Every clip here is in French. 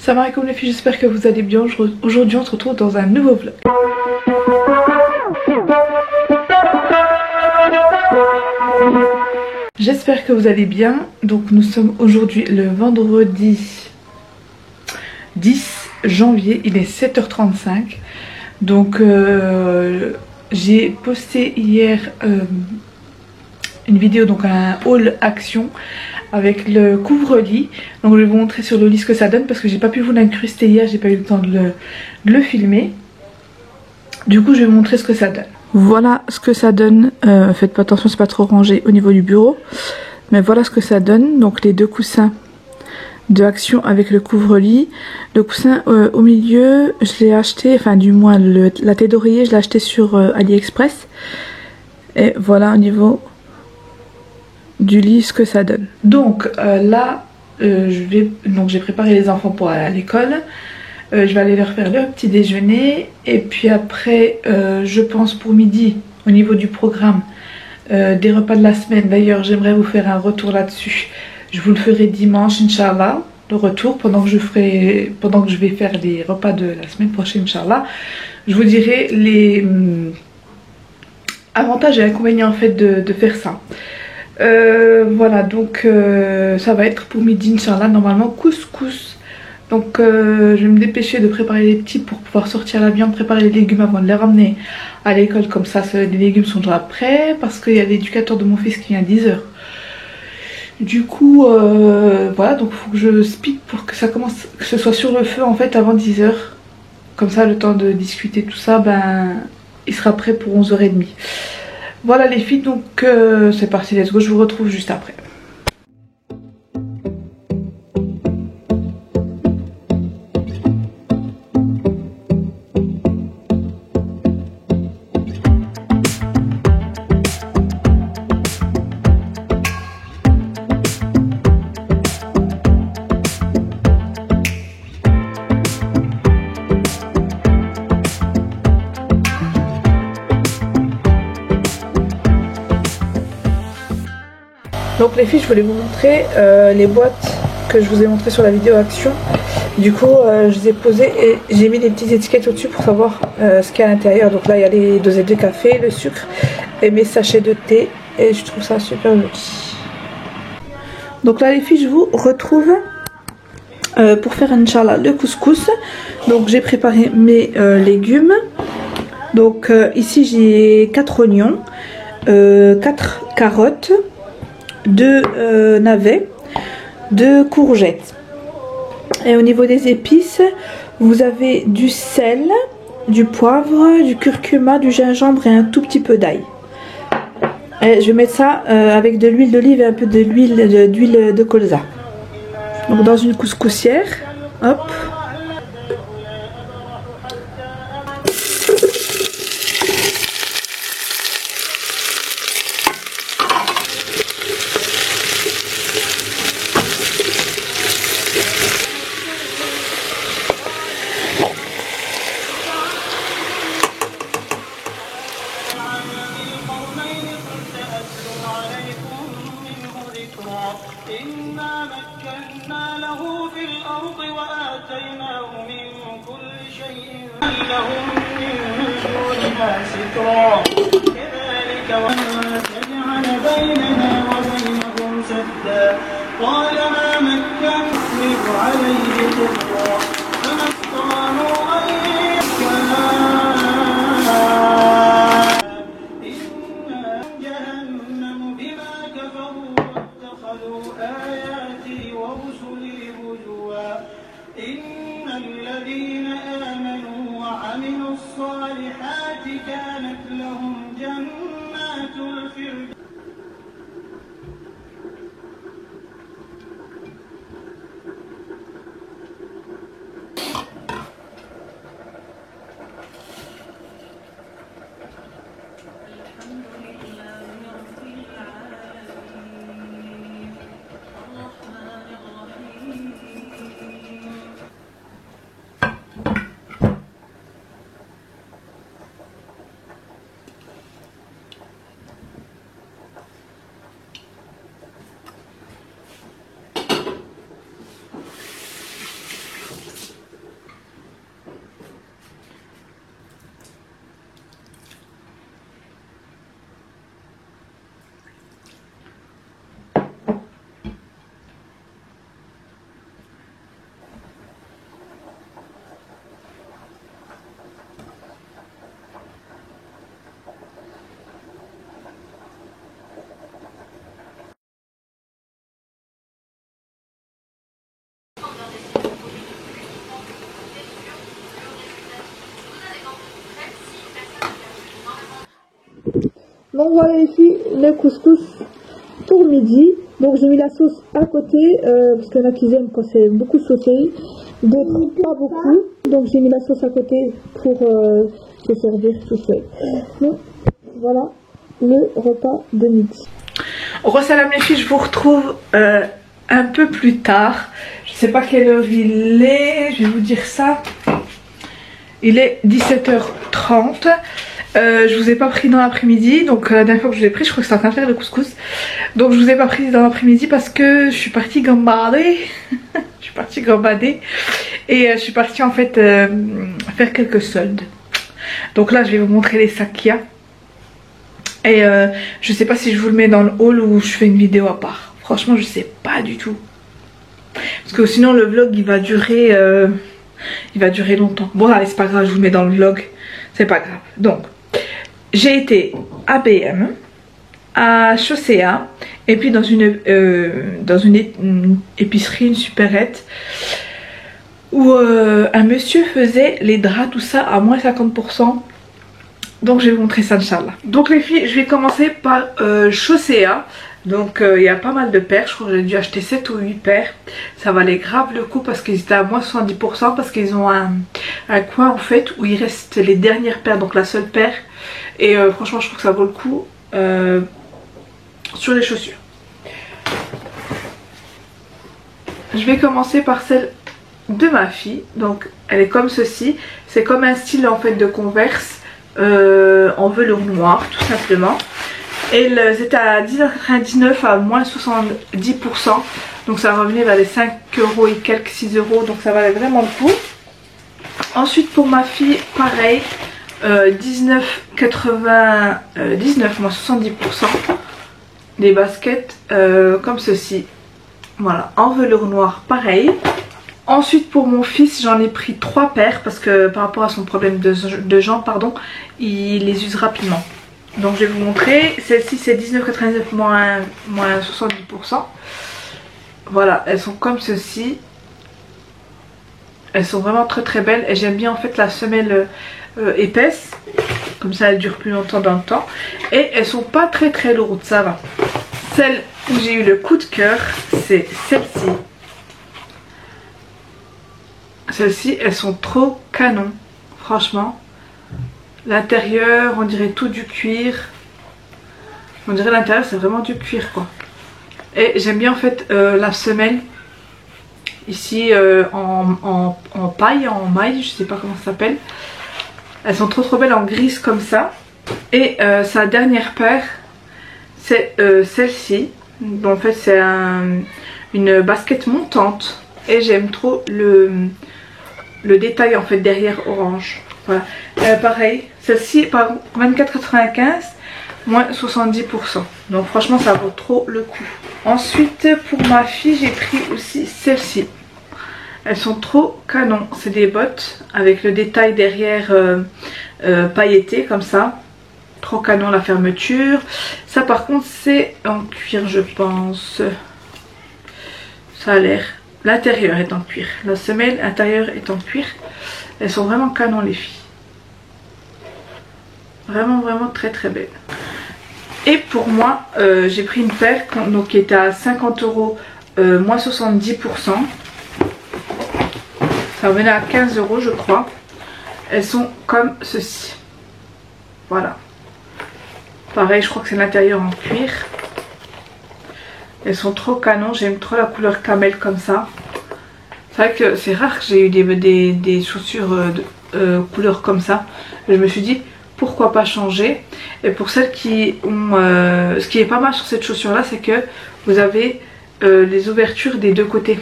Salam alaikum les filles, j'espère que vous allez bien. Aujourd'hui on se retrouve dans un nouveau vlog. J'espère que vous allez bien. Donc nous sommes aujourd'hui le vendredi 10 janvier, il est 7h35. Donc j'ai posté hier une vidéo, donc un haul action avec le couvre-lit. Donc je vais vous montrer sur le lit ce que ça donne parce que j'ai pas pu vous l'incruster hier, j'ai pas eu le temps de le filmer. Du coup je vais vous montrer ce que ça donne. Voilà ce que ça donne. Faites pas attention, c'est pas trop rangé au niveau du bureau, mais voilà ce que ça donne. Donc les deux coussins de Action avec le couvre-lit. Le coussin au milieu, je l'ai acheté, enfin du moins la tête d'oreiller, je l'ai acheté sur AliExpress. Et voilà au niveau du lit ce que ça donne. Donc là j'ai préparé les enfants pour aller à l'école. Je vais aller leur faire leur petit déjeuner et puis après je pense pour midi au niveau du programme des repas de la semaine. D'ailleurs j'aimerais vous faire un retour là-dessus. Je vous le ferai dimanche Inch'Allah, le retour pendant que je vais faire les repas de la semaine prochaine Inch'Allah. Je vous dirai les avantages et inconvénients en fait de faire ça. Voilà, donc ça va être pour midi Inch'Allah, normalement couscous. Donc je vais me dépêcher de préparer les petits pour pouvoir sortir la viande, préparer les légumes avant de les ramener à l'école. Comme ça les légumes sont déjà prêts parce qu'il y a l'éducateur de mon fils qui vient à 10h. Du coup voilà, donc il faut que je speed pour que ça commence, que ce soit sur le feu en fait avant 10h. Comme ça le temps de discuter tout ça, ben il sera prêt pour 11h30. Voilà les filles, donc c'est parti, let's go, je vous retrouve juste après. Donc les filles, je voulais vous montrer les boîtes que je vous ai montrées sur la vidéo action. Du coup je les ai posées et j'ai mis des petites étiquettes au-dessus pour savoir ce qu'il y a à l'intérieur. Donc là il y a les dosettes de café, le sucre et mes sachets de thé et je trouve ça super joli. Donc là les filles, je vous retrouve pour faire Inch'Allah le couscous. Donc j'ai préparé mes légumes. Donc ici j'ai 4 oignons, 4 carottes, 2 navets, 2 courgettes. Et au niveau des épices, vous avez du sel, du poivre, du curcuma, du gingembre et un tout petit peu d'ail. Je vais mettre ça avec de l'huile d'olive et un peu d'huile de colza. Donc dans une couscoussière, hop. إنا مكنا له في الأرض وآتيناه من كل شيء لهم من دونها سترا كذلك وجعل بيننا وبينهم سدا قال ما مكني عليه قدرا فما استطاعوا أن إن الذين آمنوا وعملوا الصالحات كانت لهم جنات الفردوس. Donc voilà les filles, le couscous pour midi. Donc j'ai mis la sauce à côté parce qu'il y en a qui aiment quand c'est beaucoup sauté, d'autres pas beaucoup. Donc j'ai mis la sauce à côté pour se servir tout seul. Donc voilà le repas de midi. Salam les filles, je vous retrouve un peu plus tard. Je sais pas quelle heure il est, je vais vous dire ça. Il est 17h30. Je vous ai pas pris dans l'après-midi, donc la dernière fois que je vous ai pris, je crois que c'était en train de faire le couscous. Donc je vous ai pas pris dans l'après-midi parce que je suis partie gambader. Je suis partie gambader et je suis partie en fait faire quelques soldes. Donc là je vais vous montrer les sacs qu'il y a. Et je sais pas si je vous le mets dans le haul ou je fais une vidéo à part. Franchement je sais pas du tout. Parce que sinon le vlog il va durer longtemps. Bon allez c'est pas grave, je vous le mets dans le vlog. C'est pas grave. Donc j'ai été à BM, à Chaussea et puis dans une épicerie, une supérette où un monsieur faisait les draps, tout ça à moins 50%. Donc je vais vous montrer ça Inch'Allah. Donc les filles, je vais commencer par Chaussea. Donc il y a pas mal de paires, je crois que j'ai dû acheter 7 ou 8 paires. Ça valait grave le coup parce qu'ils étaient à moins 70%, parce qu'ils ont un coin en fait où il reste les dernières paires, donc la seule paire. Et franchement je trouve que ça vaut le coup sur les chaussures. Je vais commencer par celle de ma fille. Donc elle est comme ceci, c'est comme un style en fait de Converse en velours noir tout simplement. Et elles étaient à 10,99 à moins 70%. Donc ça revenait vers les 5 € et quelques, 6 €. Donc ça valait vraiment le coup. Ensuite pour ma fille, pareil. 19,99 moins 70%. Des baskets comme ceci. Voilà, en velours noir, pareil. Ensuite pour mon fils, j'en ai pris 3 paires. Parce que par rapport à son problème de jambes, pardon, il les use rapidement. Donc je vais vous montrer, celle-ci c'est 19,99 moins 70%. Voilà, elles sont comme ceci. Elles sont vraiment très très belles et j'aime bien en fait la semelle épaisse. Comme ça elle dure plus longtemps dans le temps. Et elles sont pas très très lourdes, ça va. Celle où j'ai eu le coup de cœur, c'est celle-ci. Celles-ci, elles sont trop canon, franchement. L'intérieur, on dirait tout du cuir. On dirait l'intérieur, c'est vraiment du cuir quoi. Et j'aime bien en fait la semelle. Ici en paille, en maille, je sais pas comment ça s'appelle. Elles sont trop belles en grise comme ça. Et sa dernière paire, c'est celle-ci. En fait c'est une basket montante. Et j'aime trop le détail en fait derrière orange. Voilà, pareil, celle-ci par 24,95 moins 70%. Donc franchement ça vaut trop le coup. Ensuite pour ma fille j'ai pris aussi celle-ci. Elles sont trop canon. C'est des bottes avec le détail derrière pailleté comme ça. Trop canon la fermeture. Ça par contre c'est en cuir je pense. Ça a l'air. L'intérieur est en cuir. La semelle intérieure est en cuir. Elles sont vraiment canon les filles. Vraiment très très belles. Et pour moi j'ai pris une paire donc, qui était à 50 € moins 70%. Ça revenait à 15 € je crois. Elles sont comme ceci. Voilà. Pareil je crois que c'est l'intérieur en cuir. Elles sont trop canon. J'aime trop la couleur camel comme ça. C'est vrai que c'est rare que j'ai eu des chaussures couleur comme ça. Je me suis dit pourquoi pas changer. Et pour celles qui ont... ce qui est pas mal sur cette chaussure là, c'est que vous avez les ouvertures des deux côtés.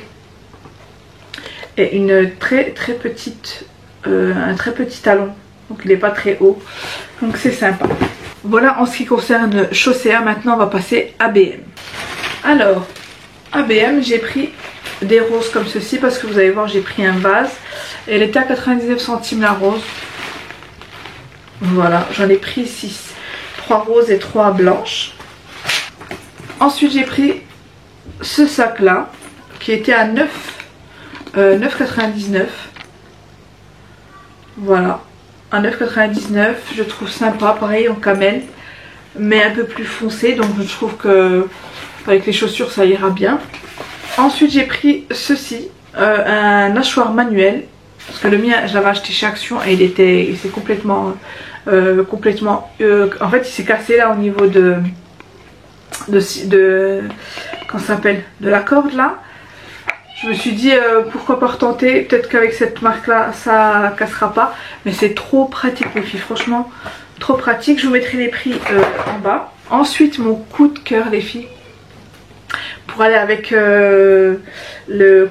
Et une très petite... un très petit talon. Donc il n'est pas très haut. Donc c'est sympa. Voilà en ce qui concerne Chaussea. Maintenant on va passer à BM. Alors à BM j'ai pris des roses comme ceci parce que vous allez voir j'ai pris un vase. Et elle était à 99 centimes la rose. Voilà, j'en ai pris 6. 3 roses et 3 blanches. Ensuite j'ai pris ce sac là qui était à 9,99. Voilà, à 9,99 je trouve sympa, pareil en camel. mais un peu plus foncé, donc je trouve que avec les chaussures ça ira bien. Ensuite j'ai pris ceci, un hachoir manuel, parce que le mien je l'avais acheté chez Action et il s'est complètement en fait il s'est cassé là au niveau de comment ça s'appelle, de la corde là. Je me suis dit pourquoi pas retenter, peut-être qu'avec cette marque là ça cassera pas, mais c'est trop pratique les filles, franchement trop pratique. Je vous mettrai les prix en bas. Ensuite mon coup de cœur les filles, pour aller avec le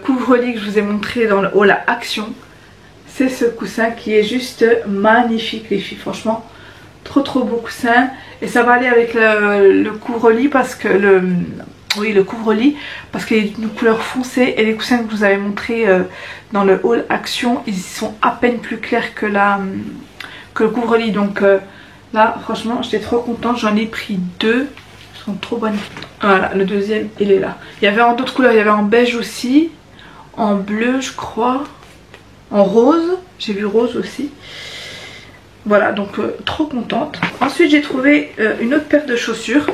couvre-lit que je vous ai montré dans le haul à Action, c'est ce coussin qui est juste magnifique les filles, franchement trop beau coussin. Et ça va aller avec le couvre-lit parce que le couvre-lit parce qu'il est d'une couleur foncée, et les coussins que je vous avais montré dans le haul Action, ils sont à peine plus clairs que le couvre-lit. Donc là franchement j'étais trop contente, j'en ai pris 2, ils sont trop bonnes. Voilà, le deuxième il est là. Il y avait en d'autres couleurs, il y avait en beige aussi, en bleu je crois, en rose, j'ai vu rose aussi. Voilà, donc trop contente. Ensuite j'ai trouvé une autre paire de chaussures,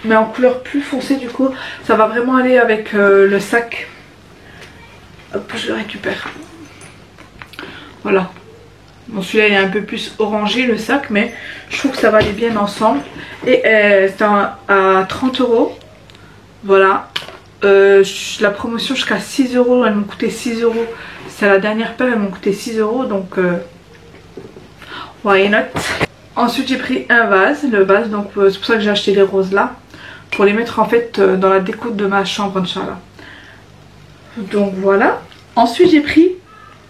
mais en couleur plus foncée, du coup ça va vraiment aller avec le sac. Hop, je le récupère. Voilà. Bon, celui-là il est un peu plus orangé le sac, mais je trouve que ça va aller bien ensemble. Et c'est à 30 €. Voilà. La promotion jusqu'à 6 €, elle m'a coûté 6 €. C'est la dernière paire, elle m'a coûté 6 €, donc why not. Ensuite j'ai pris un vase, le vase, donc c'est pour ça que j'ai acheté les roses là, pour les mettre en fait dans la déco de ma chambre, Inch'Allah. Donc voilà. Ensuite j'ai pris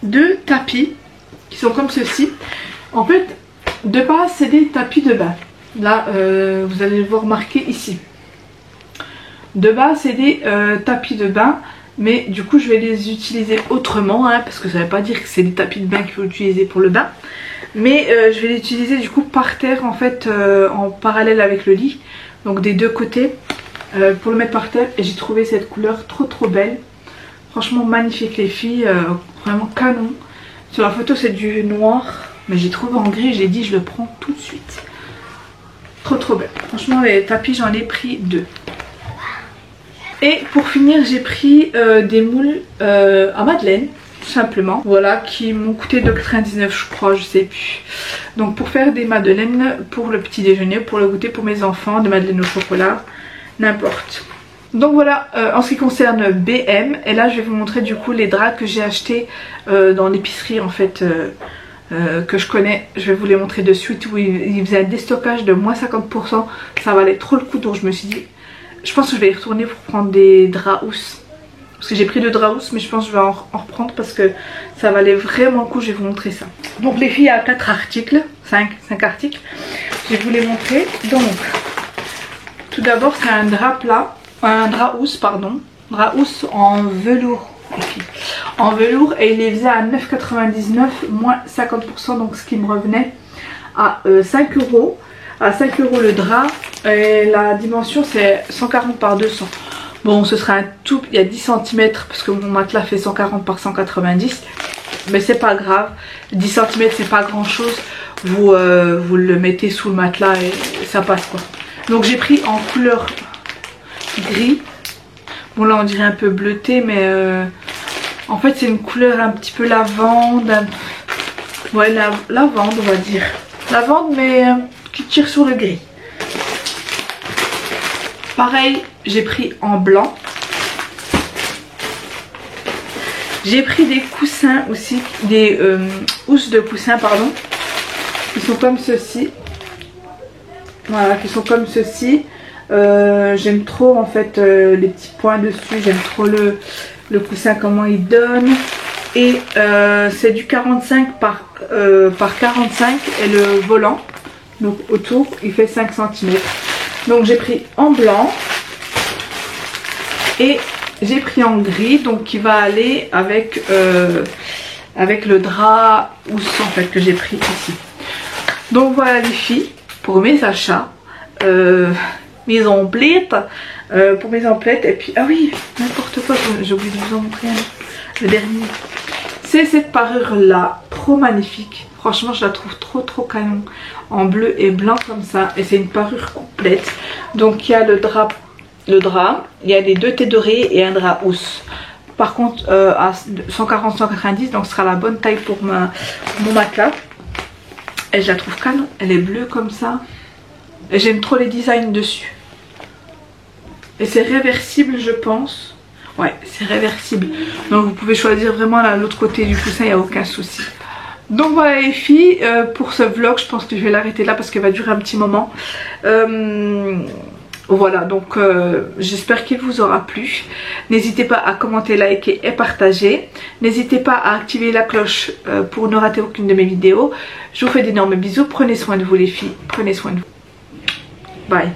2 tapis qui sont comme ceci. En fait de base c'est des tapis de bain. Là vous allez le voir marqué ici. De base c'est des tapis de bain, mais du coup je vais les utiliser autrement, hein, parce que ça ne veut pas dire que c'est des tapis de bain qu'il faut utiliser pour le bain. Mais je vais les utiliser du coup par terre en fait, en parallèle avec le lit, donc des deux côtés, pour le mettre par terre. Et j'ai trouvé cette couleur trop belle, franchement magnifique les filles, vraiment canon. Sur la photo c'est du noir, mais j'ai trouvé en gris, j'ai dit je le prends tout de suite. Trop belle, franchement les tapis j'en ai pris 2. Et pour finir j'ai pris des moules à madeleine, tout simplement, voilà, qui m'ont coûté 2,99 € je crois, je sais plus. Donc pour faire des madeleines pour le petit déjeuner, pour le goûter pour mes enfants, des madeleines au chocolat, n'importe. Donc voilà, en ce qui concerne BM, et là je vais vous montrer du coup les draps que j'ai achetés dans l'épicerie en fait, que je connais. Je vais vous les montrer de suite, où ils faisaient un déstockage de moins 50%, ça valait trop le coup, donc je me suis dit, je pense que je vais y retourner pour prendre des draps housses. Parce que j'ai pris 2 draps housses, mais je pense que je vais en reprendre parce que ça valait vraiment le coup. Je vais vous montrer ça. Donc les filles, il y a 4 articles, 5 articles. Je vais vous les montrer. Donc, tout d'abord c'est un drap plat, un drap housse pardon. Drap housse en velours, les filles. En velours, et il les faisait à 9,99 €, moins 50%, donc ce qui me revenait à 5 €. À 5 € le drap, et la dimension c'est 140 par 200. Bon, ce sera un tout, il y a 10 cm parce que mon matelas fait 140 par 190, mais c'est pas grave. 10 cm c'est pas grand chose, vous le mettez sous le matelas et ça passe quoi. Donc j'ai pris en couleur gris. Bon là on dirait un peu bleuté, mais en fait c'est une couleur un petit peu lavande, ouais lavande on va dire. Lavande mais qui tire sur le gris. Pareil, j'ai pris en blanc. J'ai pris des coussins aussi, des housses de coussins pardon, qui sont comme ceci. Voilà, qui sont comme ceci. J'aime trop en fait les petits points dessus, j'aime trop le coussin comment il donne. Et c'est du 45 par 45, et le volant, donc autour il fait 5 cm. Donc j'ai pris en blanc et j'ai pris en gris, donc qui va aller avec le drap housse en fait que j'ai pris ici. Donc voilà les filles pour mes achats, mes emplettes, pour mes emplettes. Et puis ah oui, n'importe quoi, j'ai oublié de vous en montrer un, le dernier. c'est cette parure là, trop magnifique. Franchement je la trouve trop canon, en bleu et blanc comme ça, et c'est une parure complète. Donc il y a le drap, il y a les 2 thés dorés et un drap housse. Par contre à 140-190, donc ce sera la bonne taille pour mon matelas. Et je la trouve canon, elle est bleue comme ça. Et j'aime trop les designs dessus. Et c'est réversible je pense. Ouais, c'est réversible. Donc vous pouvez choisir vraiment l'autre côté du coussin, il n'y a aucun souci. Donc voilà les filles, pour ce vlog, je pense que je vais l'arrêter là parce qu'il va durer un petit moment. Voilà, donc j'espère qu'il vous aura plu. N'hésitez pas à commenter, liker et partager. N'hésitez pas à activer la cloche pour ne rater aucune de mes vidéos. Je vous fais d'énormes bisous. Prenez soin de vous les filles. Prenez soin de vous. Bye.